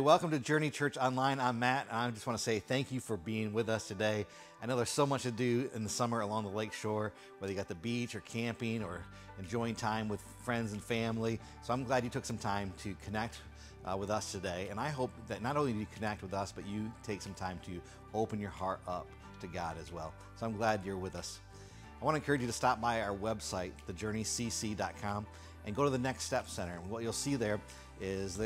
welcome to Journey Church Online. I'm Matt, and I just want to say thank you for being with us today. I know there's so much to do in the summer along the lake shore, whether you got the beach or camping or enjoying time with friends and family. So I'm glad you took some time to connect with us today. And I hope that not only do you connect with us, but you take some time to open your heart up to God as well. So I'm glad you're with us. I want to encourage you to stop by our website, thejourneycc.com, and go to the Next Step Center. And what you'll see there is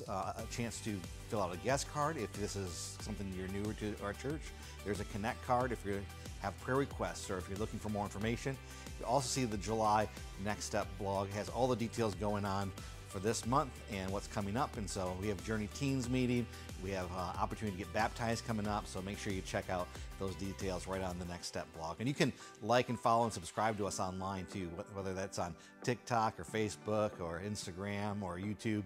a chance to fill out a guest card if this is something you're newer to our church. There's a connect card if you have prayer requests or if you're looking for more information. You also see the July Next Step blog. It has all the details going on for this month and what's coming up. And so we have Journey Teens meeting. We have opportunity to get baptized coming up. So make sure you check out those details right on the Next Step blog. And you can like and follow and subscribe to us online too, whether that's on TikTok or Facebook or Instagram or YouTube.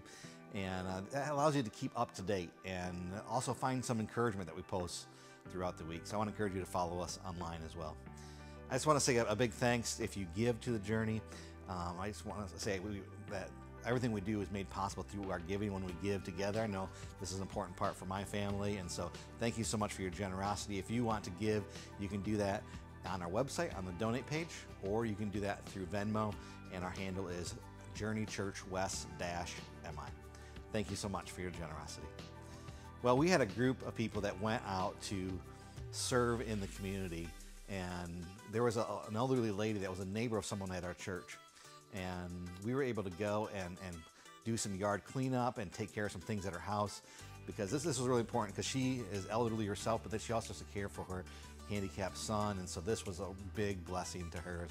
And that allows you to keep up to date and also find some encouragement that we post throughout the week. So I want to encourage you to follow us online as well. I just want to say a big thanks if you give to the Journey. I just want to say that everything we do is made possible through our giving when we give together. I know this is an important part for my family, and so thank you so much for your generosity. If you want to give, you can do that on our website on the donate page, or you can do that through Venmo, and our handle is Journey Church West-MI. Thank you so much for your generosity. Well, we had a group of people that went out to serve in the community, and there was an elderly lady that was a neighbor of someone at our church. And we were able to go and do some yard cleanup and take care of some things at her house, because this was really important because she is elderly herself, but then she also has to care for her handicapped son. And so this was a big blessing to her.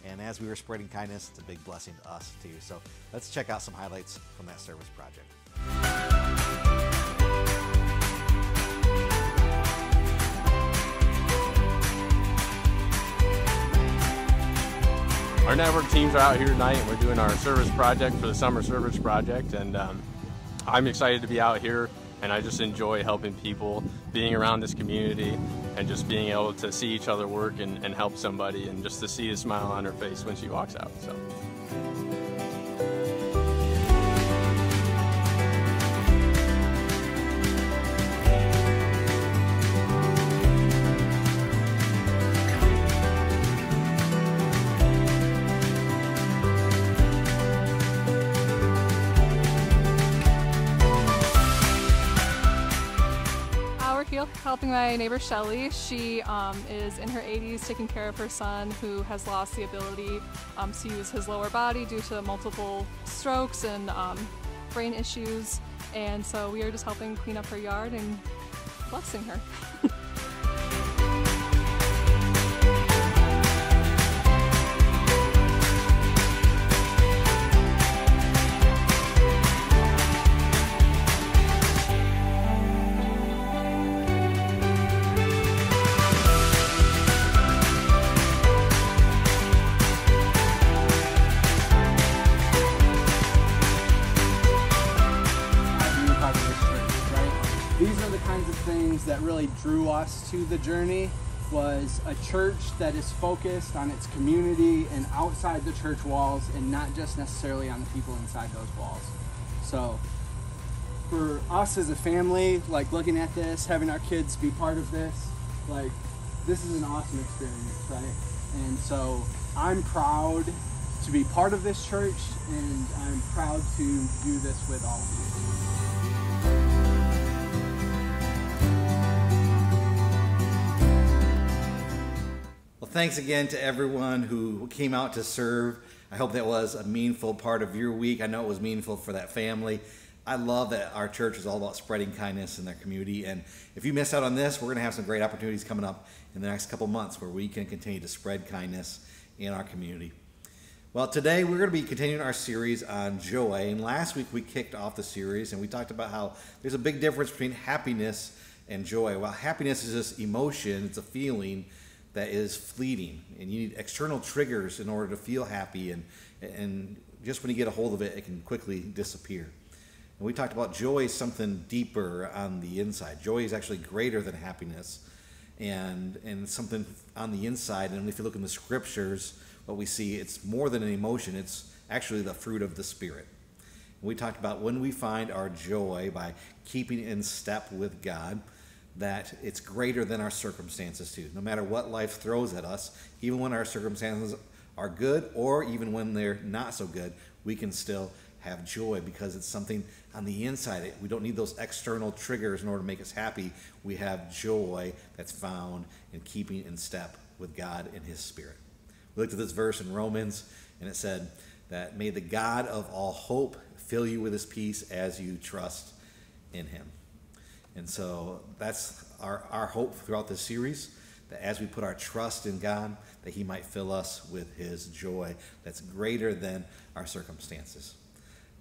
And as we were spreading kindness, it's a big blessing to us too. So let's check out some highlights from that service project. Our network teams are out here tonight, and we're doing our service project for the summer service project, and I'm excited to be out here, and I just enjoy helping people, being around this community, and just being able to see each other work and help somebody, and just to see a smile on her face when she walks out. So. Helping my neighbor Shelly. She is in her 80s, taking care of her son who has lost the ability to use his lower body due to multiple strokes and brain issues. And so we are just helping clean up her yard and blessing her. That really drew us to the Journey was a church that is focused on its community and outside the church walls, and not just necessarily on the people inside those walls. So for us as a family, like looking at this, having our kids be part of this, like this is an awesome experience, right? And so I'm proud to be part of this church, and I'm proud to do this with all of you. Thanks again to everyone who came out to serve. I hope that was a meaningful part of your week. I know it was meaningful for that family. I love that our church is all about spreading kindness in their community. And if you missed out on this, we're going to have some great opportunities coming up in the next couple months where we can continue to spread kindness in our community. Well, today we're going to be continuing our series on joy. And last week we kicked off the series and we talked about how there's a big difference between happiness and joy. While happiness is just emotion, it's a feeling that is fleeting, and you need external triggers in order to feel happy, and just when you get a hold of it, it can quickly disappear. And we talked about joy is something deeper on the inside. Joy is actually greater than happiness, and something on the inside. And if you look in the scriptures, what we see, it's more than an emotion. It's actually the fruit of the Spirit. We talked about when we find our joy by keeping in step with God, that it's greater than our circumstances too. No matter what life throws at us, even when our circumstances are good or even when they're not so good, we can still have joy because it's something on the inside. We don't need those external triggers in order to make us happy. We have joy that's found in keeping in step with God and his Spirit. We looked at this verse in Romans, and it said that may the God of all hope fill you with his peace as you trust in him. And so that's our hope throughout this series, that as we put our trust in God, that he might fill us with his joy that's greater than our circumstances.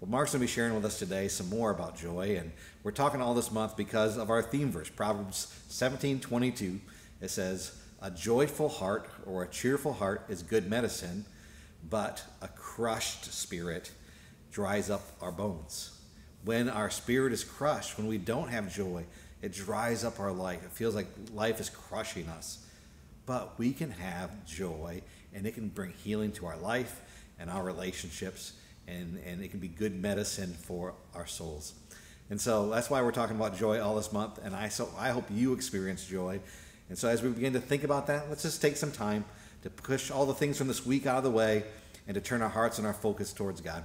Well, Mark's going to be sharing with us today some more about joy, and we're talking all this month because of our theme verse, Proverbs 17:22. It says, a joyful heart or a cheerful heart is good medicine, but a crushed spirit dries up our bones. When our spirit is crushed, when we don't have joy, it dries up our life. It feels like life is crushing us. But we can have joy, and it can bring healing to our life and our relationships, and it can be good medicine for our souls. And so that's why we're talking about joy all this month, and I hope you experience joy. And so as we begin to think about that, let's just take some time to push all the things from this week out of the way and to turn our hearts and our focus towards God.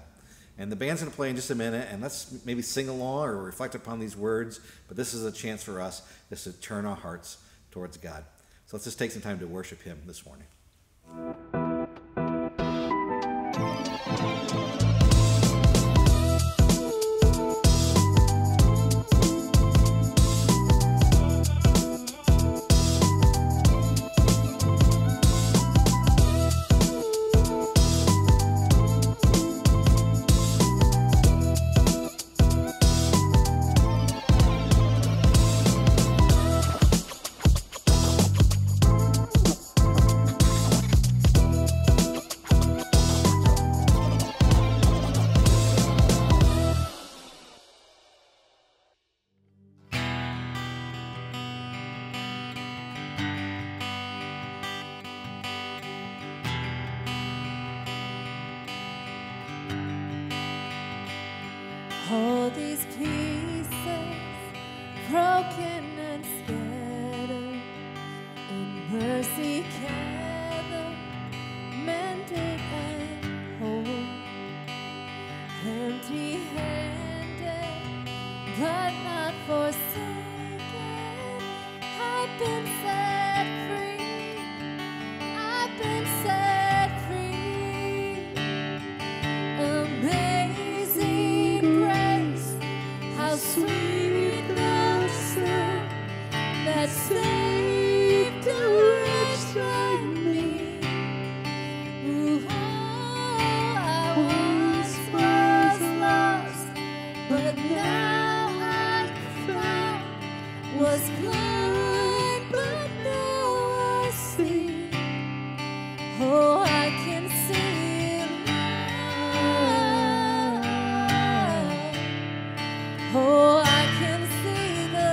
And the band's going to play in just a minute, and let's maybe sing along or reflect upon these words, but this is a chance for us just to turn our hearts towards God. So let's just take some time to worship him this morning. All these pieces, broken and scattered, in mercy gathered, mended and whole, empty-handed, but not forsaken. I've been set free. I've been set free. Amazing grace, how sweet the sound that saved a wretch like me. Ooh, oh, I once was lost, but now I'm found. Was blind, but now I see. Oh, I can see now. Oh, I can see the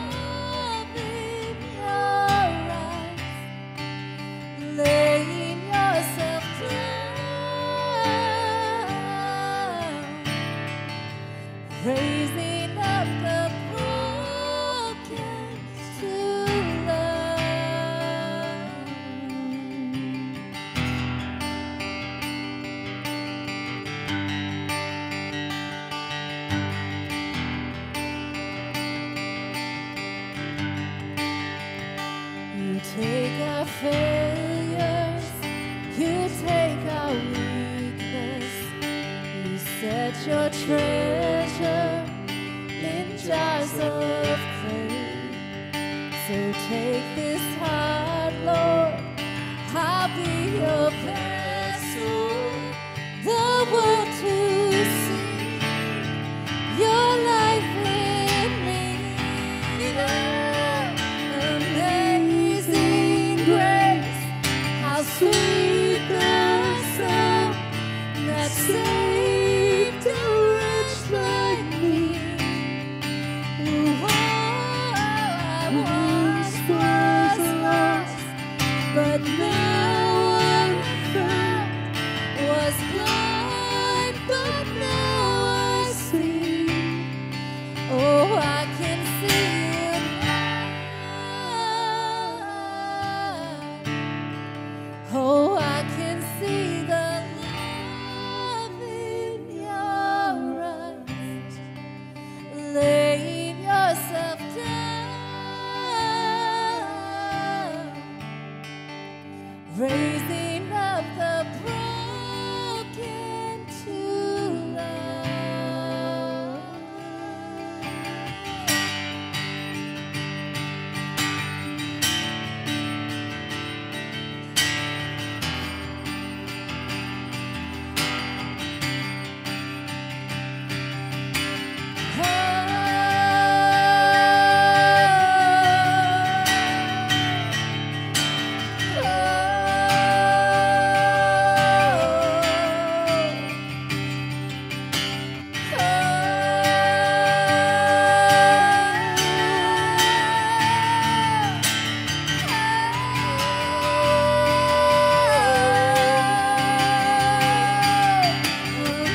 love in your eyes, laying yourself down, raising up the broken to love. You take our failures, you take our weakness, you set your treasure in jars of clay. So take this heart, Lord, I'll be your vessel, the world to see your life in me. Amazing grace, how sweet the sound that saved a wretch like me. Ooh, oh, I once was lost, but now I'm found. raising up the broken to love.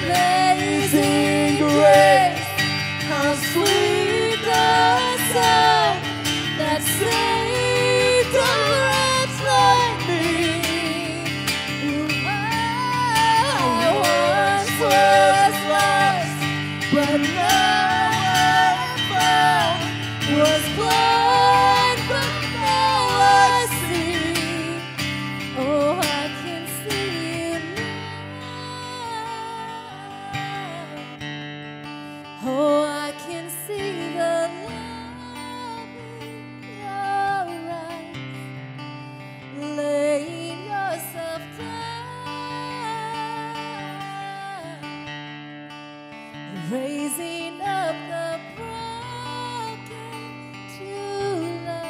Amazing grace, how sweet the sound that saved a wretch like me. I once was lost, but now I'm found. Was blind, but now I see. Oh, I can see it now. Oh, I can see the love in your eyes, laying yourself down, raising up the broken to love.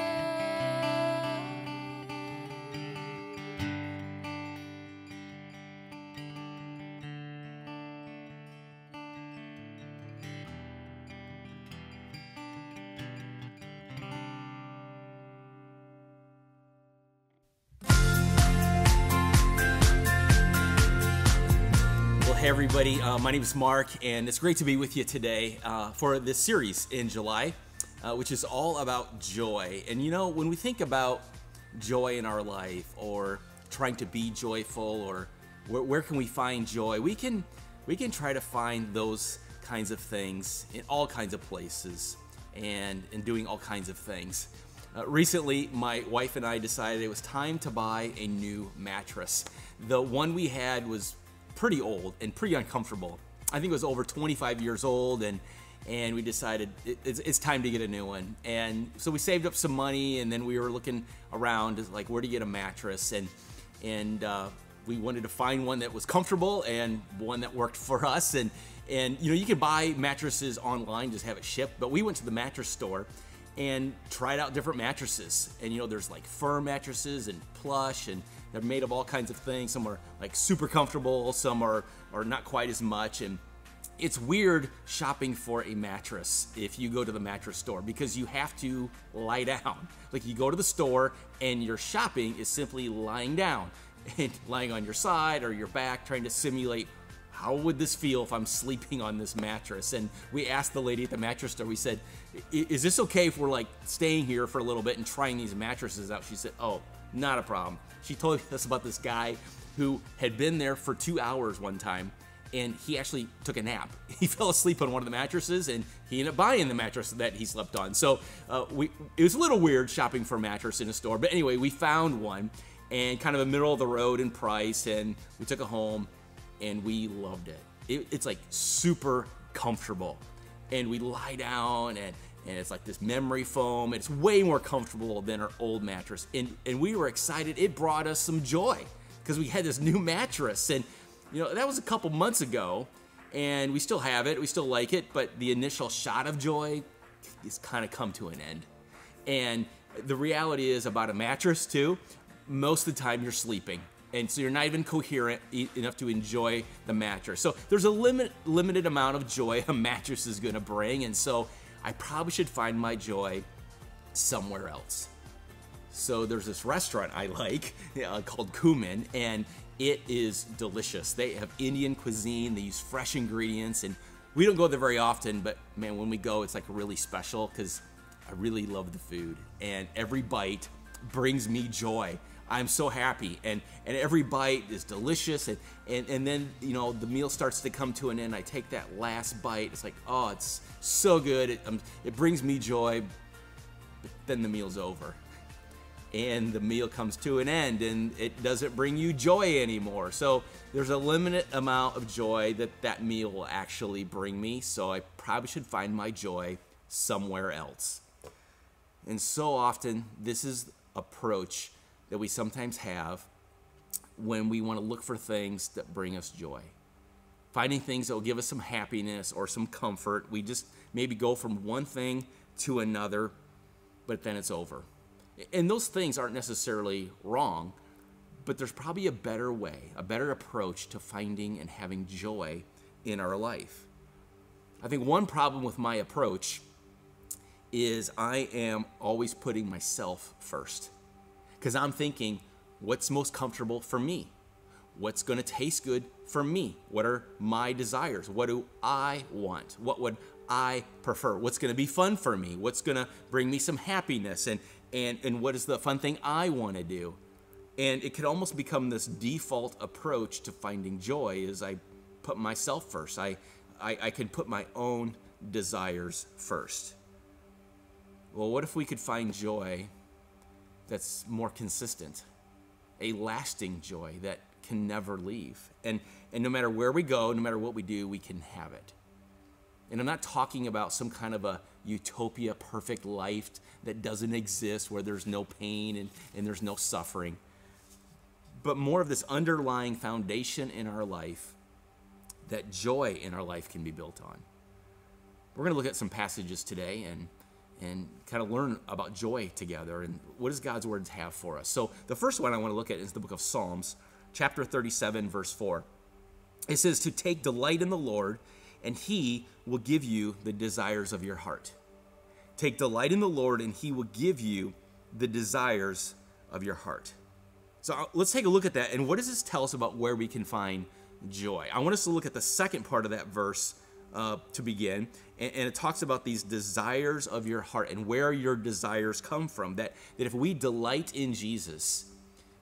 Well, hey everybody, my name is Mark, and it's great to be with you today for this series in July, which is all about joy. And you know, when we think about joy in our life, or trying to be joyful, or where can we find joy, we can try to find those kinds of things in all kinds of places, and in doing all kinds of things. Recently, my wife and I decided it was time to buy a new mattress. The one we had was pretty old and pretty uncomfortable. I think it was over 25 years old, and we decided it's time to get a new one. And so we saved up some money, and then we were looking around like where to get a mattress, and we wanted to find one that was comfortable and one that worked for us. And you know, you can buy mattresses online, just have it shipped, but we went to the mattress store and tried out different mattresses. And you know, there's like firm mattresses and plush, and they're made of all kinds of things. Some are like super comfortable, some are not quite as much. And it's weird shopping for a mattress if you go to the mattress store, because you have to lie down. Like, you go to the store and your shopping is simply lying down and lying on your side or your back, trying to simulate how would this feel if I'm sleeping on this mattress. And we asked the lady at the mattress store, we said, is this okay if we're like staying here for a little bit and trying these mattresses out? She said, oh, not a problem. She told us about this guy who had been there for 2 hours one time, and he actually took a nap. He fell asleep on one of the mattresses, and he ended up buying the mattress that he slept on. So it was a little weird shopping for a mattress in a store, but anyway, we found one, and kind of a middle of the road in price, and we took it home, and we loved it. It's like super comfortable, and we lie down, and it's like this memory foam. It's way more comfortable than our old mattress, and we were excited. It brought us some joy because we had this new mattress, and you know, that was a couple months ago, and we still have it, we still like it, but the initial shot of joy has kind of come to an end. And the reality is about a mattress too, most of the time you're sleeping, and so you're not even coherent enough to enjoy the mattress. So there's a limited amount of joy a mattress is gonna bring, and so I probably should find my joy somewhere else. So there's this restaurant I like called Cumin, and it is delicious. They have Indian cuisine, they use fresh ingredients, and we don't go there very often, but man, when we go, it's like really special because I really love the food, and every bite brings me joy. I'm so happy, and every bite is delicious, and then, you know, the meal starts to come to an end. I take that last bite, it's like, oh, it's so good, it brings me joy, but then the meal's over. and the meal comes to an end and it doesn't bring you joy anymore. So there's a limited amount of joy that meal will actually bring me, so I probably should find my joy somewhere else. And so often, this is the approach that we sometimes have when we want to look for things that bring us joy. Finding things that will give us some happiness or some comfort. We just maybe go from one thing to another, but then it's over. And those things aren't necessarily wrong, but there's probably a better way, a better approach to finding and having joy in our life. I think one problem with my approach is I am always putting myself first, because I'm thinking, what's most comfortable for me? What's going to taste good for me? What are my desires? What do I want? What would I prefer? What's going to be fun for me? What's going to bring me some happiness? And what is the fun thing I want to do? And it could almost become this default approach to finding joy is I put myself first. I could put my own desires first. Well, what if we could find joy that's more consistent, a lasting joy that can never leave? And no matter where we go, no matter what we do, we can have it. And I'm not talking about some kind of a utopia, perfect life that doesn't exist, where there's no pain and there's no suffering, but more of this underlying foundation in our life that joy in our life can be built on. We're going to look at some passages today and kind of learn about joy together and what does God's word have for us. So the first one I want to look at is the book of Psalms, chapter 37, verse 4. It says to take delight in the Lord, and he will give you the desires of your heart. Take delight in the Lord, and he will give you the desires of your heart. So let's take a look at that. And what does this tell us about where we can find joy? I want us to look at the second part of that verse to begin. And it talks about these desires of your heart and where your desires come from. That if we delight in Jesus,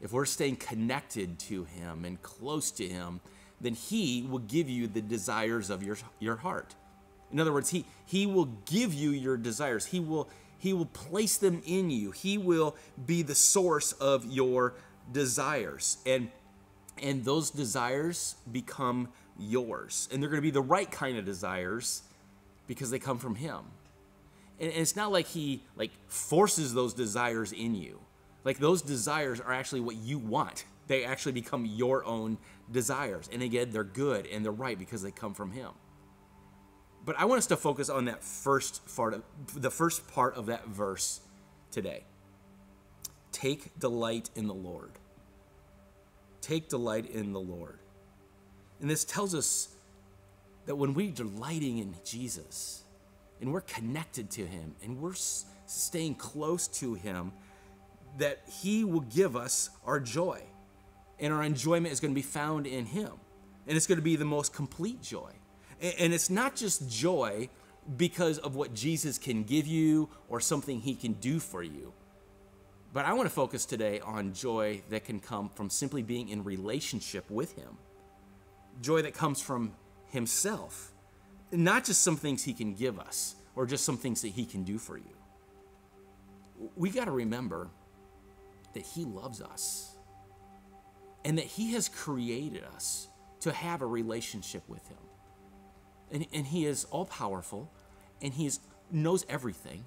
if we're staying connected to him and close to him, then he will give you the desires of your heart. In other words, he will give you your desires. He will place them in you. He will be the source of your desires. And those desires become yours. And they're going to be the right kind of desires because they come from him. And it's not like he forces those desires in you. Like those desires are actually what you want. They actually become your own desires. And again, they're good and they're right because they come from him. But I want us to focus on that first part of that verse today. Take delight in the Lord. Take delight in the Lord. And this tells us that when we're delighting in Jesus and we're connected to him and we're staying close to him, that he will give us our joy. And our enjoyment is going to be found in him. And it's going to be the most complete joy. And it's not just joy because of what Jesus can give you or something he can do for you. But I want to focus today on joy that can come from simply being in relationship with him. Joy that comes from himself. Not just some things he can give us or just some things that he can do for you. We got to remember that he loves us and that he has created us to have a relationship with him. And he is all-powerful, and he knows everything.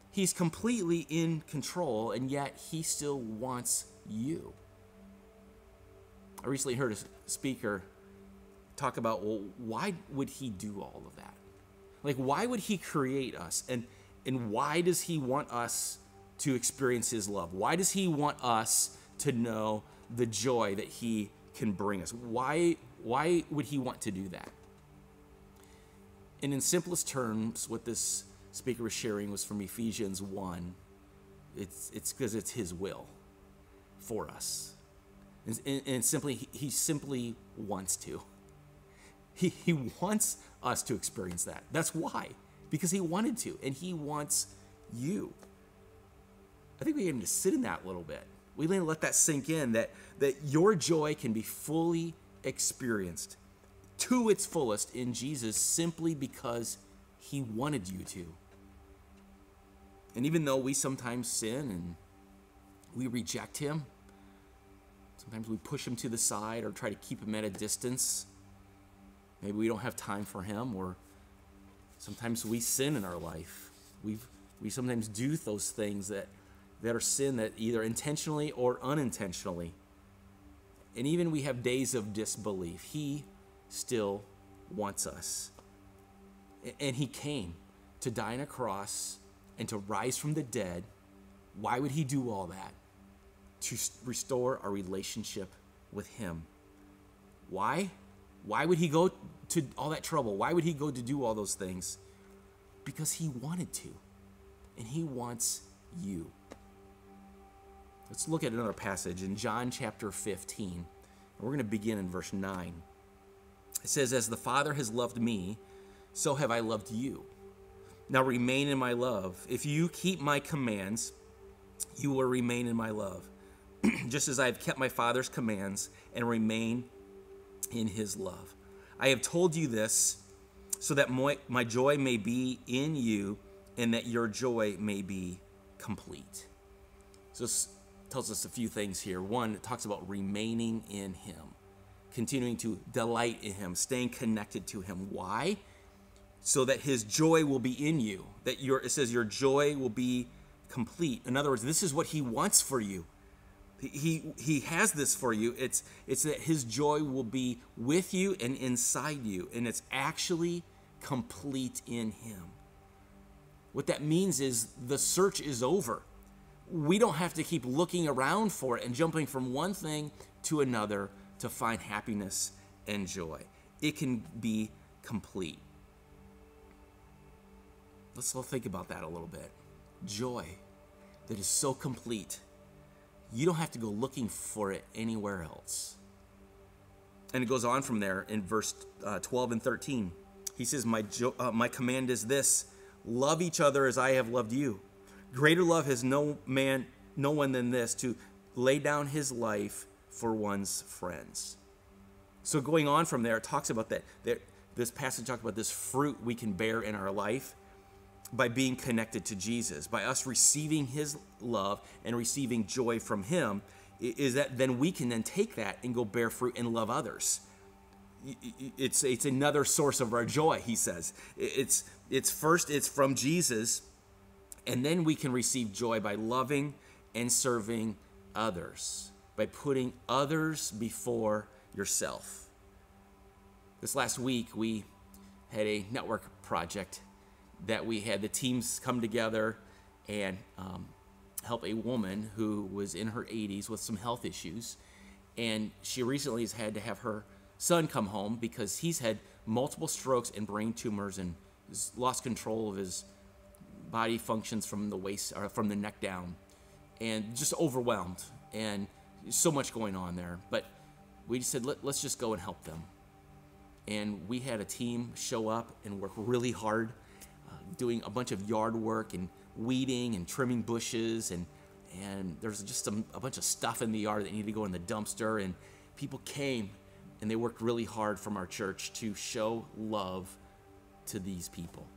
He's completely in control, and yet he still wants you. I recently heard a speaker talk about, well, why would he do all of that? Like, why would he create us? And why does he want us to experience his love? Why does he want us to know the joy that he can bring us? Why would he want to do that? And in simplest terms, what this speaker was sharing was from Ephesians 1. It's because it's his will for us. And simply, he simply wants to. He wants us to experience that. That's why. Because he wanted to, and he wants you. I think we need to sit in that a little bit. We need to let that sink in, that your joy can be fully experienced to its fullest in Jesus simply because he wanted you to. And even though we sometimes sin and we reject him. Sometimes we push him to the side or try to keep him at a distance. Maybe we don't have time for him, or sometimes we sin in our life. We sometimes do those things that are sin, that either intentionally or unintentionally. And even we have days of disbelief. He still wants us. And he came to die on a cross and to rise from the dead. Why would he do all that? To restore our relationship with him. Why? Why would he go to all that trouble? Why would he go to do all those things? Because he wanted to. And he wants you. Let's look at another passage in John chapter 15. We're going to begin in verse 9. It says, "As the Father has loved me, so have I loved you. Now remain in my love. If you keep my commands, you will remain in my love, just as I have kept my Father's commands and remain in his love. I have told you this so that my joy may be in you and that your joy may be complete." So this tells us a few things here. One, it talks about remaining in him, continuing to delight in him, staying connected to him. Why? So that his joy will be in you. It says your joy will be complete. In other words, this is what he wants for you. He has this for you. It's that his joy will be with you and inside you, and it's actually complete in him. What that means is the search is over. We don't have to keep looking around for it and jumping from one thing to another to find happiness and joy. It can be complete. Let's all think about that a little bit. Joy that is so complete, you don't have to go looking for it anywhere else. And it goes on from there in verse 12 and 13. He says, my command is this: love each other as I have loved you. Greater love has no one than this, to lay down his life for one's friends. So going on from there, it talks about that. This passage talks about this fruit we can bear in our life by being connected to Jesus, by us receiving his love and receiving joy from him, is that then we can then take that and go bear fruit and love others. It's another source of our joy, he says. It's first, it's from Jesus, and then we can receive joy by loving and serving others, by putting others before yourself. This last week, we had a network project that we had the teams come together and help a woman who was in her 80s with some health issues. And she recently has had to have her son come home because he's had multiple strokes and brain tumors and has lost control of his body functions from the waist or from the neck down, and just overwhelmed, and so much going on there. But we just said, let's just go and help them. And we had a team show up and work really hard, doing a bunch of yard work and weeding and trimming bushes, and there's just a bunch of stuff in the yard that needed to go in the dumpster, and people came and they worked really hard from our church to show love to these people,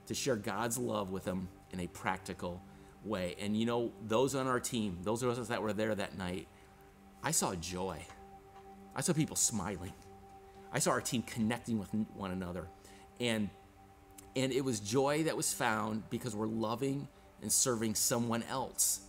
to share God's love with them in a practical way. And you know, those on our team, those of us that were there that night, I saw joy. I saw people smiling. I saw our team connecting with one another. And it was joy that was found because we're loving and serving someone else.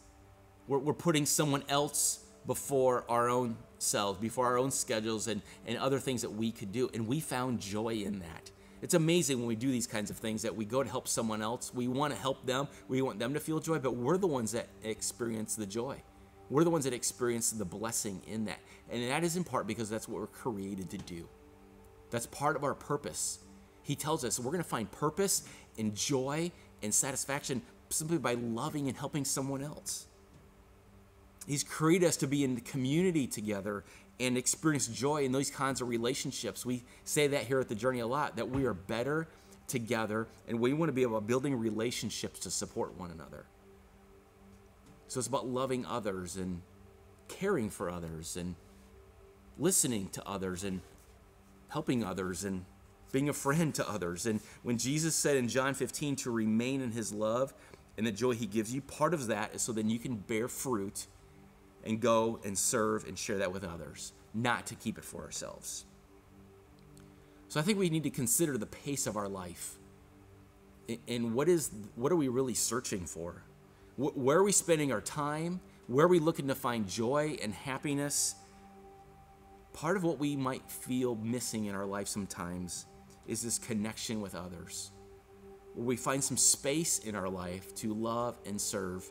We're putting someone else before our own selves, before our own schedules and other things that we could do. And we found joy in that. It's amazing when we do these kinds of things that we go to help someone else. We want to help them. We want them to feel joy, but we're the ones that experience the joy. We're the ones that experience the blessing in that. And that is in part because that's what we're created to do. That's part of our purpose. He tells us we're going to find purpose and joy and satisfaction simply by loving and helping someone else. He's created us to be in the community together and experience joy in those kinds of relationships. We say that here at The Journey a lot, that we are better together, and we want to be about building relationships to support one another. So it's about loving others and caring for others and listening to others and helping others and being a friend to others. And when Jesus said in John 15 to remain in his love and the joy he gives you, part of that is so then you can bear fruit and go and serve and share that with others, not to keep it for ourselves. So I think we need to consider the pace of our life. And what are we really searching for? Where are we spending our time? Where are we looking to find joy and happiness? Part of what we might feel missing in our life sometimes is this connection with others, where we find some space in our life to love and serve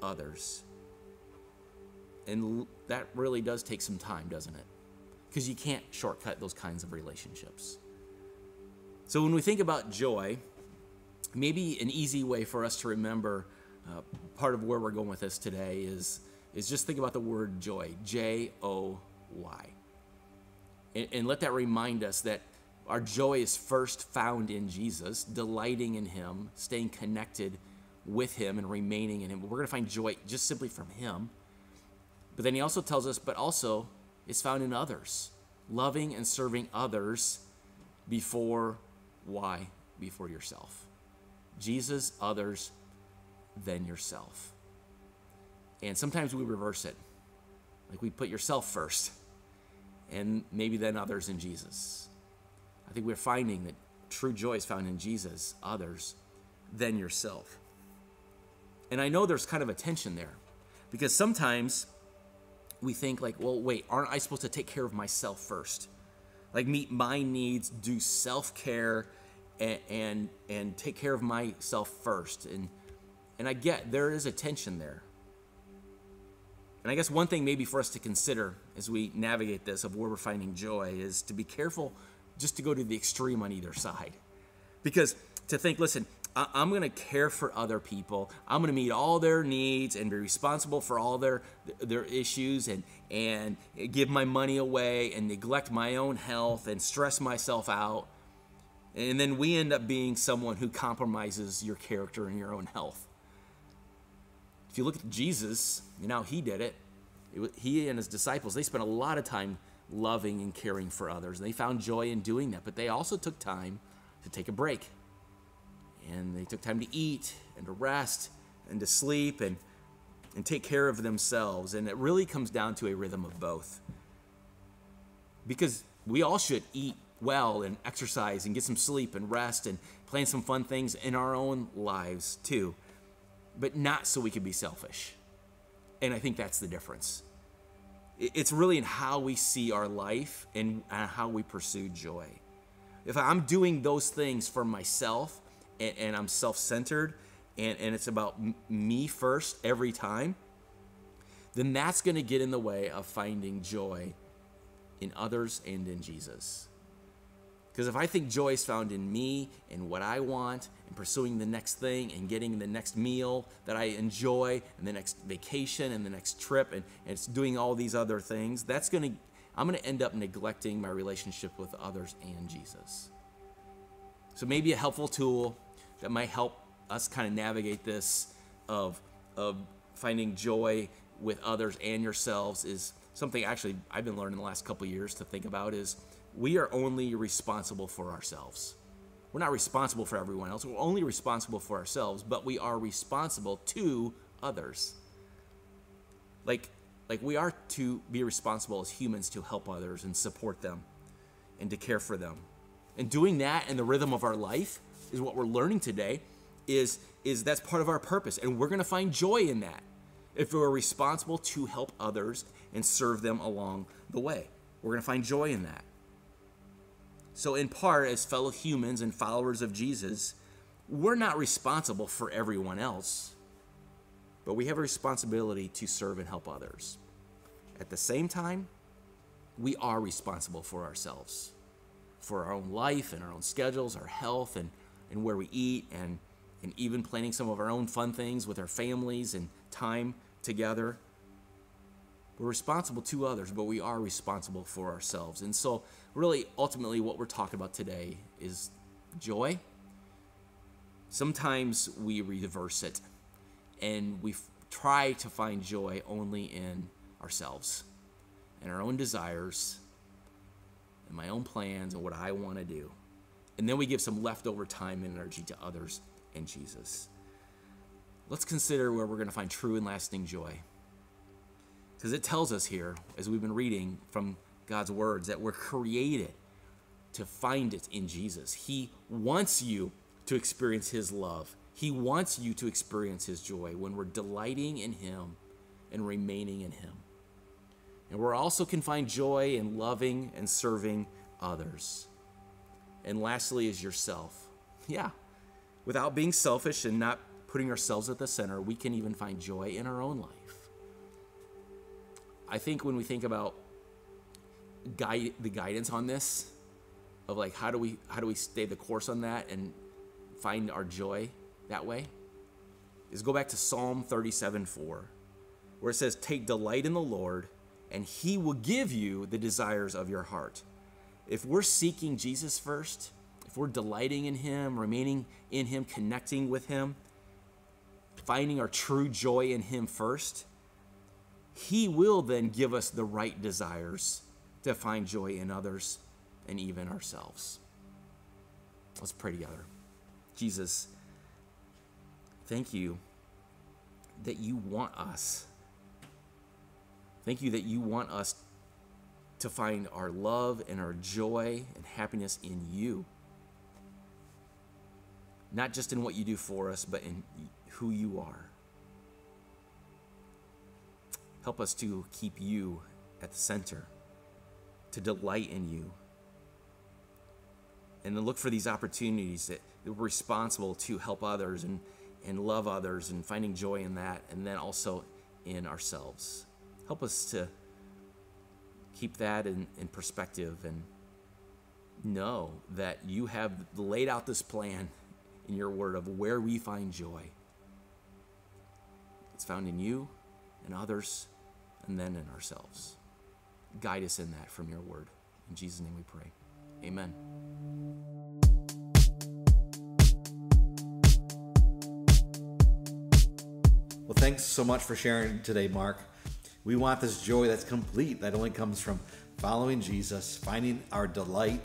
others. And that really does take some time, doesn't it? Because you can't shortcut those kinds of relationships. So when we think about joy, maybe an easy way for us to remember part of where we're going with this today is just think about the word joy, J-O-Y. And let that remind us that our joy is first found in Jesus, delighting in him, staying connected with him and remaining in him. We're going to find joy just simply from him. But then he also tells us, but also it's found in others, loving and serving others before yourself. Jesus, others, then yourself. And sometimes we reverse it. Like we put yourself first and maybe then others in Jesus. I think we're finding that true joy is found in Jesus, others, then yourself. And I know there's kind of a tension there because sometimes we think like, well, wait, aren't I supposed to take care of myself first? Like meet my needs, do self-care and take care of myself first. And I get there is a tension there. And I guess one thing maybe for us to consider as we navigate this of where we're finding joy is to be careful just to go to the extreme on either side. Because to think, listen, I'm going to care for other people. I'm going to meet all their needs and be responsible for all their issues and give my money away and neglect my own health and stress myself out. And then we end up being someone who compromises your character and your own health. If you look at Jesus, how he did it. He and his disciples, they spent a lot of time loving and caring for others. And they found joy in doing that. But they also took time to take a break. And they took time to eat and to rest and to sleep and take care of themselves. And it really comes down to a rhythm of both. Because we all should eat well and exercise and get some sleep and rest and plan some fun things in our own lives too. But not so we could be selfish. And I think that's the difference. It's really in how we see our life and how we pursue joy. If I'm doing those things for myself and I'm self-centered and it's about me first every time, then that's going to get in the way of finding joy in others and in Jesus. Because if I think joy is found in me and what I want and pursuing the next thing and getting the next meal that I enjoy and the next vacation and the next trip and it's doing all these other things, I'm going to end up neglecting my relationship with others and Jesus. So maybe a helpful tool that might help us kind of navigate this of finding joy with others and yourselves is something actually I've been learning the last couple of years to think about is we are only responsible for ourselves. We're not responsible for everyone else. We're only responsible for ourselves, but we are responsible to others. Like we are to be responsible as humans to help others and support them and to care for them. And doing that in the rhythm of our life is what we're learning today is that's part of our purpose. And we're going to find joy in that if we're responsible to help others and serve them along the way. We're going to find joy in that. So in part, as fellow humans and followers of Jesus, we're not responsible for everyone else, but we have a responsibility to serve and help others. At the same time, we are responsible for ourselves, for our own life and our own schedules, our health and where we eat and even planning some of our own fun things with our families and time together. We're responsible to others, but we are responsible for ourselves. And so really, ultimately, what we're talking about today is joy. Sometimes we reverse it, and we try to find joy only in ourselves and our own desires and my own plans and what I want to do. And then we give some leftover time and energy to others and Jesus. Let's consider where we're going to find true and lasting joy. Because it tells us here, as we've been reading from God's words, that we're created to find it in Jesus. He wants you to experience his love. He wants you to experience his joy when we're delighting in him and remaining in him. And we also can find joy in loving and serving others. And lastly is yourself. Yeah, without being selfish and not putting ourselves at the center, we can even find joy in our own life. I think when we think about the guidance on this, of like how do we stay the course on that and find our joy that way, is go back to Psalm 37:4, where it says, "Take delight in the Lord, and he will give you the desires of your heart." If we're seeking Jesus first, if we're delighting in him, remaining in him, connecting with him, finding our true joy in him first, he will then give us the right desires to find joy in others and even ourselves. Let's pray together. Jesus, thank you that you want us. Thank you that you want us to find our love and our joy and happiness in you. Not just in what you do for us, but in who you are. Help us to keep you at the center, to delight in you, and to look for these opportunities that we're responsible to help others and love others and finding joy in that, and then also in ourselves. Help us to keep that in perspective and know that you have laid out this plan in your word of where we find joy. It's found in you and others, and then in ourselves. Guide us in that from your word. In Jesus' name we pray. Amen. Well, thanks so much for sharing today, Mark. We want this joy that's complete, that only comes from following Jesus, finding our delight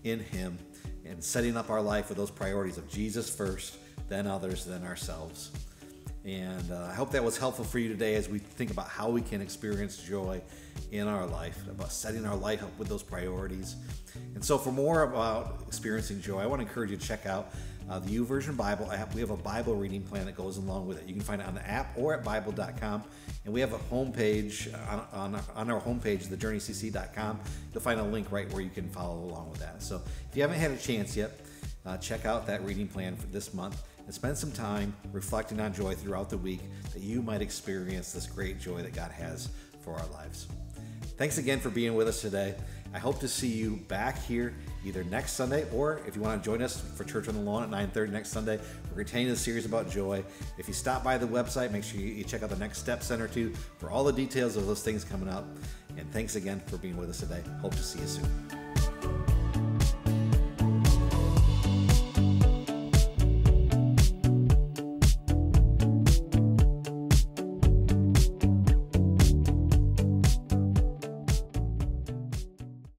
in him, and setting up our life with those priorities of Jesus first, then others, then ourselves. And I hope that was helpful for you today as we think about how we can experience joy in our life, about setting our life up with those priorities. And so for more about experiencing joy, I want to encourage you to check out the YouVersion Bible app. We have a Bible reading plan that goes along with it. You can find it on the app or at Bible.com. And we have a homepage on our homepage, thejourneycc.com. You'll find a link right where you can follow along with that. So if you haven't had a chance yet, check out that reading plan for this month and spend some time reflecting on joy throughout the week, that you might experience this great joy that God has for our lives. Thanks again for being with us today. I hope to see you back here either next Sunday, or if you want to join us for Church on the Lawn at 9:30 next Sunday. We're continuing the series about joy. If you stop by the website, make sure you check out the Next Step Center too for all the details of those things coming up. And thanks again for being with us today. Hope to see you soon.